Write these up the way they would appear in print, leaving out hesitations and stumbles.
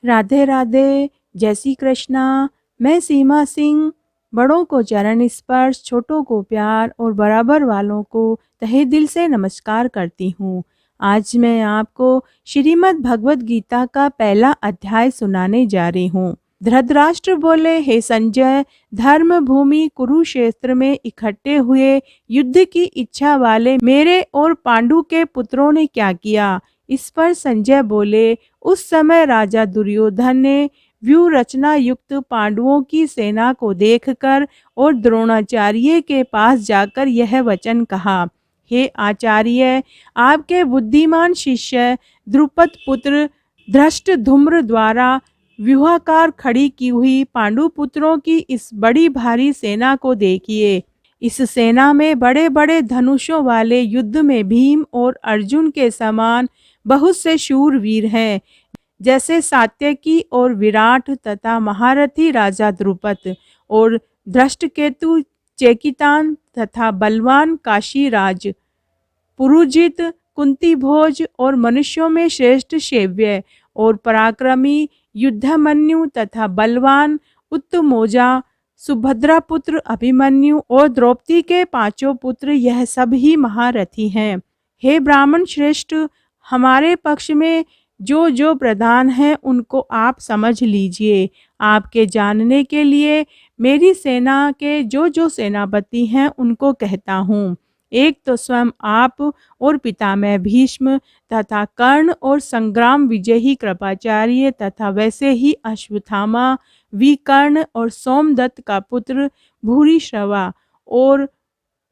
राधे राधे, जय श्री कृष्णा। मैं सीमा सिंह बड़ों को चरण स्पर्श, छोटों को प्यार और बराबर वालों को तहे दिल से नमस्कार करती हूँ। आज मैं आपको श्रीमद् भगवत गीता का पहला अध्याय सुनाने जा रही हूँ। धृतराष्ट्र बोले, हे संजय, धर्म भूमि कुरुक्षेत्र में इकट्ठे हुए युद्ध की इच्छा वाले मेरे और पांडु के पुत्रों ने क्या किया? इस पर संजय बोले, उस समय राजा दुर्योधन ने व्यूह रचना युक्त पांडवों की सेना को देखकर और द्रोणाचार्य के पास जाकर यह वचन कहा, हे आचार्य, आपके बुद्धिमान शिष्य द्रुपद पुत्र धृष्टद्युम्न द्वारा व्यूहाकार खड़ी की हुई पांडु पुत्रों की इस बड़ी भारी सेना को देखिए। इस सेना में बड़े बड़े धनुषों वाले युद्ध में भीम और अर्जुन के समान बहुत से शूरवीर हैं, जैसे सात्यकी और विराट तथा महारथी राजा द्रुपद और धृष्टकेतु, चेकितान तथा बलवान काशीराज, पुरुजित, कुंती भोज और मनुष्यों में श्रेष्ठ शैव्य और पराक्रमी युद्धमन्यु तथा बलवान उत्तमौजा, सुभद्रा पुत्र अभिमन्यु और द्रौपदी के पांचों पुत्र, यह सब ही महारथी हैं। हे ब्राह्मण श्रेष्ठ, हमारे पक्ष में जो जो प्रधान हैं उनको आप समझ लीजिए। आपके जानने के लिए मेरी सेना के जो जो सेनापति हैं उनको कहता हूँ। एक तो स्वयं आप और पितामह भीष्म तथा कर्ण और संग्राम विजयी कृपाचार्य तथा वैसे ही अश्वत्थामा, विकर्ण और सोमदत्त का पुत्र भूरिश्रवा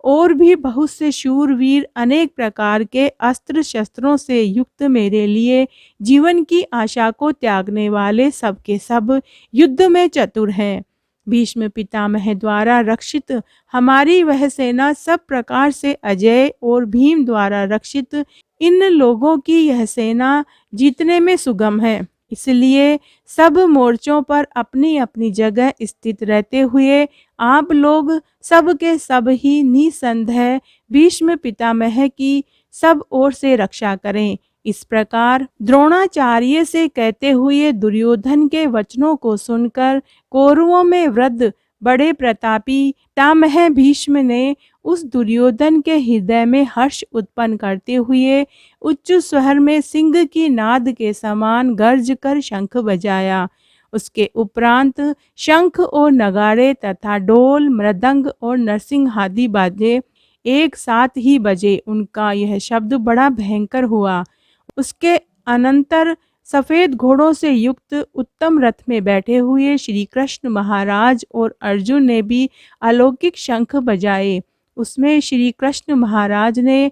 और भी बहुत से शूरवीर अनेक प्रकार के अस्त्र शस्त्रों से युक्त मेरे लिए जीवन की आशा को त्यागने वाले सब के सब युद्ध में चतुर हैं। भीष्म पितामह द्वारा रक्षित हमारी वह सेना सब प्रकार से अजय और भीम द्वारा रक्षित इन लोगों की यह सेना जीतने में सुगम है। इसलिए सब मोर्चों पर अपनी अपनी जगह स्थित रहते हुए आप लोग सब के सब ही निसंदेह भीष्म पितामह की सब ओर से रक्षा करें। इस प्रकार द्रोणाचार्य से कहते हुए दुर्योधन के वचनों को सुनकर कौरवों में वृद्ध बड़े प्रतापी पितामह भीष्म ने उस दुर्योधन के हृदय में हर्ष उत्पन्न करते हुए उच्च स्वर में सिंह की नाद के समान गर्ज कर शंख बजाया। उसके उपरांत शंख और नगाड़े तथा ढोल, मृदंग और नरसिंह आदि बाजे एक साथ ही बजे। उनका यह शब्द बड़ा भयंकर हुआ। उसके अनंतर सफेद घोड़ों से युक्त उत्तम रथ में बैठे हुए श्री कृष्ण महाराज और अर्जुन ने भी अलौकिक शंख बजाए। उसमें श्री कृष्ण महाराज ने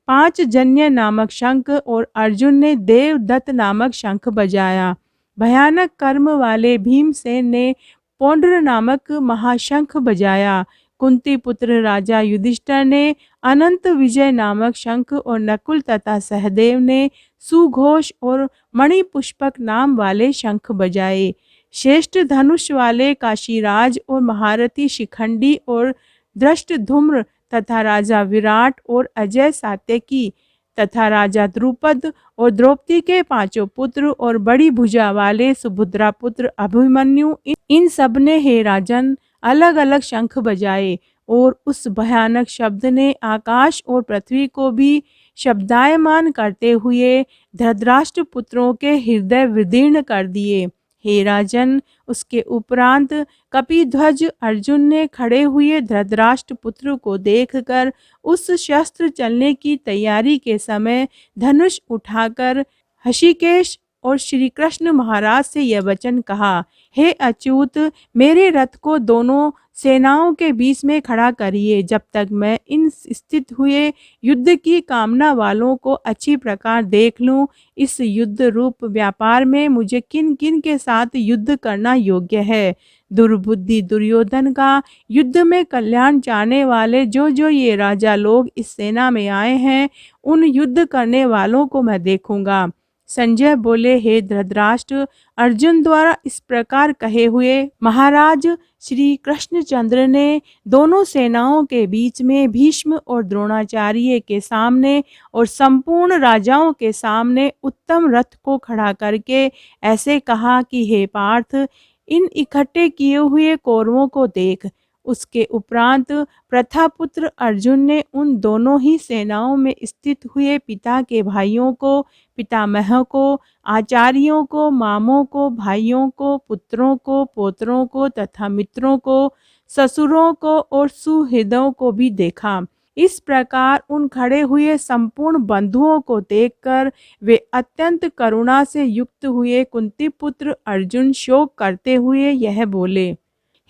पांचजन्य नामक शंख और अर्जुन ने देवदत्त नामक शंख बजाया। भयानक कर्म वाले भीमसेन ने पौंड्र नामक महाशंख बजाया। कुंती पुत्र राजा युधिष्ठिर ने अनंत विजय नामक शंख और नकुल तथा सहदेव ने सुघोष और मणिपुष्पक नाम वाले शंख बजाए। श्रेष्ठ धनुष वाले काशीराज और महारथी शिखंडी और धृष्टद्युम्न तथा राजा विराट और अजय सात्यकी तथा राजा द्रुपद और द्रौपदी के पांचों पुत्र और बड़ी भुजा वाले सुभद्रा पुत्र अभिमन्यु, इन सब ने हे राजन अलग अलग शंख बजाए और उस भयानक शब्द ने आकाश और पृथ्वी को भी शब्दायमान करते हुए धृतराष्ट्र पुत्रों के हृदय विदीर्ण कर दिए। हे राजन, उसके उपरांत कपिध्वज अर्जुन ने खड़े हुए धृतराष्ट्र पुत्र को देखकर उस शस्त्र चलने की तैयारी के समय धनुष उठाकर हषिकेश और श्री कृष्ण महाराज से यह वचन कहा, हे अच्युत, मेरे रथ को दोनों सेनाओं के बीच में खड़ा करिए, जब तक मैं इन स्थित हुए युद्ध की कामना वालों को अच्छी प्रकार देख लूं। इस युद्ध रूप व्यापार में मुझे किन किन के साथ युद्ध करना योग्य है। दुर्बुद्धि दुर्योधन का युद्ध में कल्याण चाहने वाले जो जो ये राजा लोग इस सेना में आए हैं, उन युद्ध करने वालों को मैं देखूंगा। संजय बोले, हे धृतराष्ट्र, अर्जुन द्वारा इस प्रकार कहे हुए महाराज श्री कृष्णचंद्र ने दोनों सेनाओं के बीच में भीष्म और द्रोणाचार्य के सामने और संपूर्ण राजाओं के सामने उत्तम रथ को खड़ा करके ऐसे कहा कि हे पार्थ, इन इकट्ठे किए हुए कौरवों को देख। उसके उपरांत प्रथापुत्र अर्जुन ने उन दोनों ही सेनाओं में स्थित हुए पिता के भाइयों को, पितामह को, आचार्यों को, मामों को, भाइयों को, पुत्रों को, पोत्रों को तथा मित्रों को, ससुरों को और सुहृदों को भी देखा। इस प्रकार उन खड़े हुए संपूर्ण बंधुओं को देखकर वे अत्यंत करुणा से युक्त हुए कुंती पुत्र अर्जुन शोक करते हुए यह बोले,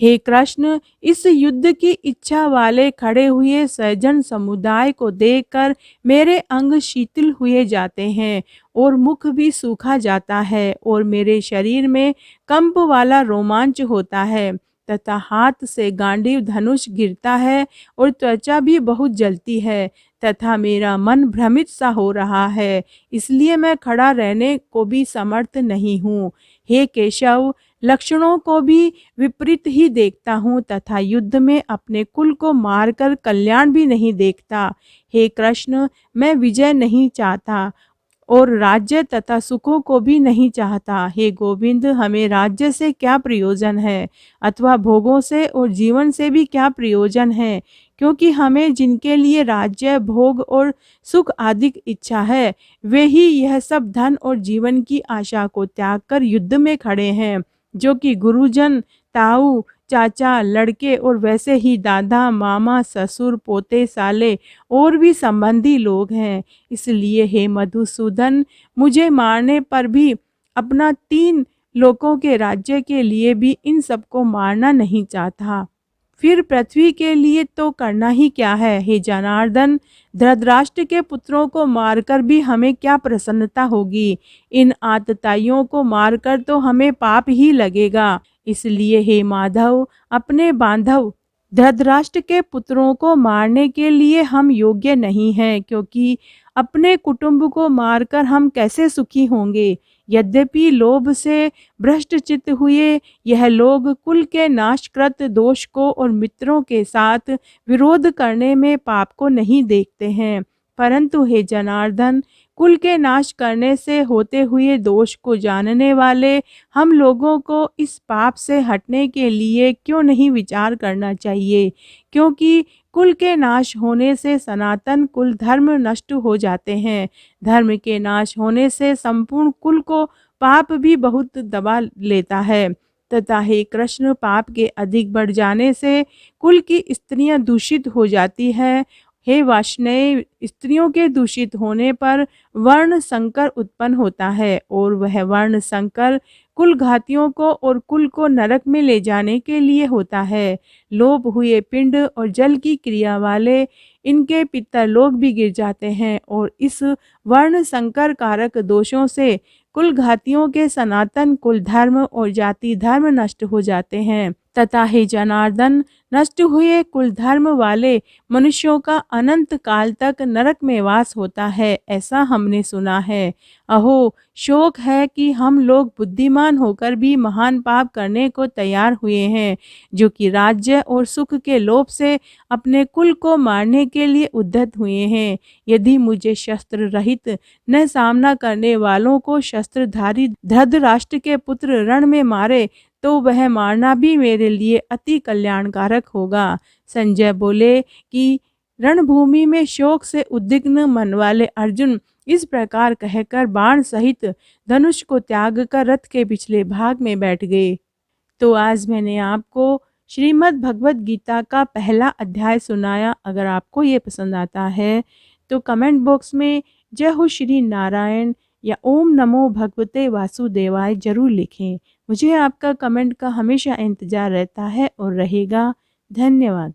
हे कृष्ण, इस युद्ध की इच्छा वाले खड़े हुए सज्जन समुदाय को देखकर मेरे अंग शीतल हुए जाते हैं और मुख भी सूखा जाता है और मेरे शरीर में कंप वाला रोमांच होता है तथा हाथ से गांडीव धनुष गिरता है और त्वचा भी बहुत जलती है तथा मेरा मन भ्रमित सा हो रहा है, इसलिए मैं खड़ा रहने को भी समर्थ नहीं हूँ। हे केशव, लक्षणों को भी विपरीत ही देखता हूँ तथा युद्ध में अपने कुल को मारकर कल्याण भी नहीं देखता। हे कृष्ण, मैं विजय नहीं चाहता और राज्य तथा सुखों को भी नहीं चाहता। हे गोविंद, हमें राज्य से क्या प्रयोजन है अथवा भोगों से और जीवन से भी क्या प्रयोजन है, क्योंकि हमें जिनके लिए राज्य, भोग और सुख आदि इच्छा है, वे ही यह सब धन और जीवन की आशा को त्याग कर युद्ध में खड़े हैं, जो कि गुरुजन, ताऊ, चाचा, लड़के और वैसे ही दादा, मामा, ससुर, पोते, साले और भी संबंधी लोग हैं। इसलिए हे मधुसूदन, मुझे मारने पर भी अपना 3 लोकों के राज्य के लिए भी इन सबको मारना नहीं चाहता। फिर पृथ्वी के लिए तो करना ही क्या है। हे जनार्दन, धृतराष्ट्र के पुत्रों को मारकर भी हमें क्या प्रसन्नता होगी। इन आतताइयों को मारकर तो हमें पाप ही लगेगा। इसलिए हे माधव, अपने बांधव धृतराष्ट्र के पुत्रों को मारने के लिए हम योग्य नहीं हैं, क्योंकि अपने कुटुंब को मारकर हम कैसे सुखी होंगे। यद्यपि लोभ से भ्रष्टचित्त हुए यह लोग कुल के नाशकृत दोष को और मित्रों के साथ विरोध करने में पाप को नहीं देखते हैं, परंतु हे जनार्दन, कुल के नाश करने से होते हुए दोष को जानने वाले हम लोगों को इस पाप से हटने के लिए क्यों नहीं विचार करना चाहिए, क्योंकि कुल के नाश होने से सनातन कुल धर्म नष्ट हो जाते हैं। धर्म के नाश होने से संपूर्ण कुल को पाप भी बहुत दबा लेता है तथा हे कृष्ण, पाप के अधिक बढ़ जाने से कुल की स्त्रियां दूषित हो जाती है। हे वाष्णेय, स्त्रियों के दूषित होने पर वर्ण संकर उत्पन्न होता है और वह वर्ण संकर कुल घातियों को और कुल को नरक में ले जाने के लिए होता है। लोप हुए पिंड और जल की क्रिया वाले इनके पितरलोक भी गिर जाते हैं और इस वर्ण संकर कारक दोषों से कुल घातियों के सनातन कुल धर्म और जाति धर्म नष्ट हो जाते हैं तथा हे जनार्दन, नष्ट हुए कुल धर्म वाले मनुष्यों का अनंत काल तक नरक में वास होता है, ऐसा हमने सुना है। अहो, शोक है कि हम लोग बुद्धिमान होकर भी महान पाप करने को तैयार हुए हैं, जो कि राज्य और सुख के लोभ से अपने कुल को मारने के लिए उद्यत हुए हैं। यदि मुझे शस्त्र रहित न सामना करने वालों को शस्त्रधारी धृतराष्ट्र के पुत्र रण में मारे तो वह मारना भी मेरे लिए अति कल्याणकारक होगा। संजय बोले कि रणभूमि में शोक से उद्विग्न मन वाले अर्जुन इस प्रकार कहकर बाण सहित धनुष को त्याग कर रथ के पिछले भाग में बैठ गए। तो आज मैंने आपको श्रीमद् भगवत गीता का पहला अध्याय सुनाया। अगर आपको ये पसंद आता है तो कमेंट बॉक्स में जय हो श्री नारायण या ओम नमो भगवते वासुदेवाय जरूर लिखें। मुझे आपका कमेंट का हमेशा इंतज़ार रहता है और रहेगा। धन्यवाद।